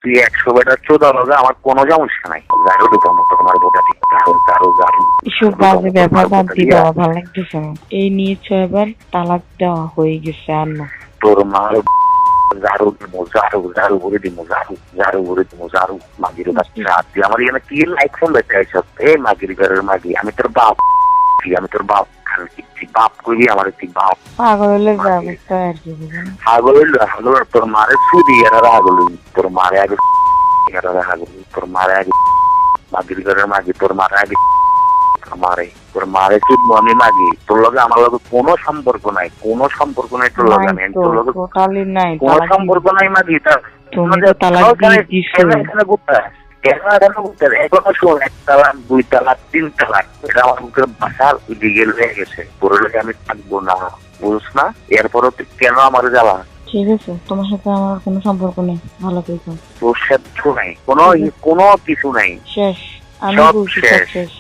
তুই 100 বেটার চোদা লগা আমার কোনো সমস্যা নাই। যারো ঢুকার মতো তোমার বোটা ঠিক কারো এসব বাজে ব্যাপার বাদ দিবা, ভালো লাগতেছে না। এই নিয়ে 6 বার তালাক দেওয়া হয়ে গেছে আর না। তোর মার ঝাড়ু দিমু ঝাড়ু ভরে দিমু ঝাড়ু মাগির বাচ্চা। তুই আমার এখানে কি লাইক ফোন দেখতে আইসব? এই মাগির ঘরের মাগি, আমি তোর বাপ বাপ কইবি আমার তুই বাপ। পাগল হলে যাবে তো আর কি বুঝেন। হাগল তোর মারে সুদি এরা হাগল, তোর মারে আগে হাগল, তোর মারে আগে মাগির ঘরের মাগি, তোর মারে আগে তোর মারে চুদ মনে মাগি। তোর লগে আমার লগে কোনো সম্পর্ক নাই তোর লগে। আমি তোর লগে টোটালি নাই, কোনো সম্পর্ক নাই মাগি। তুমি তো তালাক দিয়ে দিছো। এখনো শোন, 1 তালাক 2 তালাক 3 তালাক এটা আমার মুখের ভাষার লিগেল হয়ে গেছে। তোর লগে আমি থাকবো না, বুঝছ না? এরপরও তুই কেন আমার জ্বালা? ঠিক আছে, তোমার সাথে আমার কোনো সম্পর্ক নেই, ভালো করে থাকো। তোর সাথে কিছু নাই, কোনো কিছু নাই, শেষ। আমি সব বলছি শেষ,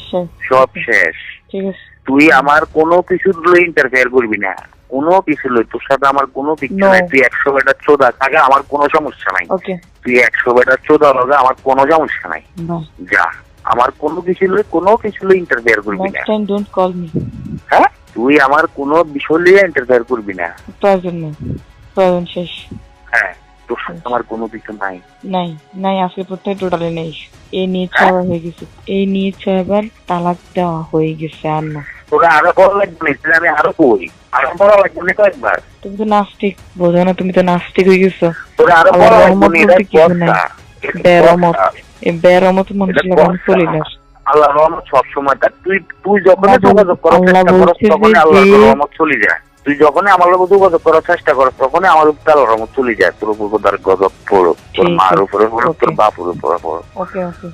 সব শেষ। ঠিক আছে, তুই আমার কোনো কিছু ইন্টারফেয়ার করবি না, কোনো কিছু লই। তোর সাথে আমার কোনো কিছু নাই। তুই 100 বেটার চোদা থাকা আমার কোনো সমস্যা নাই। ওকে, তুই 100 বেটার চোদা লগা আমার কোনো সমস্যা নাই। যা, আমার কোনো কিছু লই ইন্টারফেয়ার করবি না। Next time don't call me. হ্যাঁ, তুই আমার কোনো বিষয় নিয়ে ইন্টারফেয়ার করবি না। প্রয়োজন নেই, প্রয়োজন শেষ। হ্যাঁ, তোর সাথে আমার কোনো কিছু নাই। নাই আজকে প্রত্যেক টোটালি নেই। এই নিয়ে 6 বার হয়ে গেছে, এই নিয়ে 6 বার তালাক দেওয়া হয়ে গেছে আর না। তোরা আরো বড় লাগবে, আমি আরো কই, আরো বড় লাগবে কয়েকবার। তুমি তো নাস্তিক, বোঝো না? তুমি তো নাস্তিক হয়ে গেছো। তোরা আরো বড় লাগবে, বেরমত মানুষের লগে চলি না। আল্লাহ রহমত সবসময় তার। তুই যখন যোগাযোগ করার চেষ্টা করছ তখন আল্লাহর রহমত চলে যায়। তুই যখনই আমার লোক যোগাযোগ করার চেষ্টা করছ তখনই আমার উপর আল্লাহর রহমত চলে যায়। তোর উপর তার গজব পড়ো, তোর মার উপরে পড়ো, তোর বাপের উপরে পড়ো। ওকে ওকে।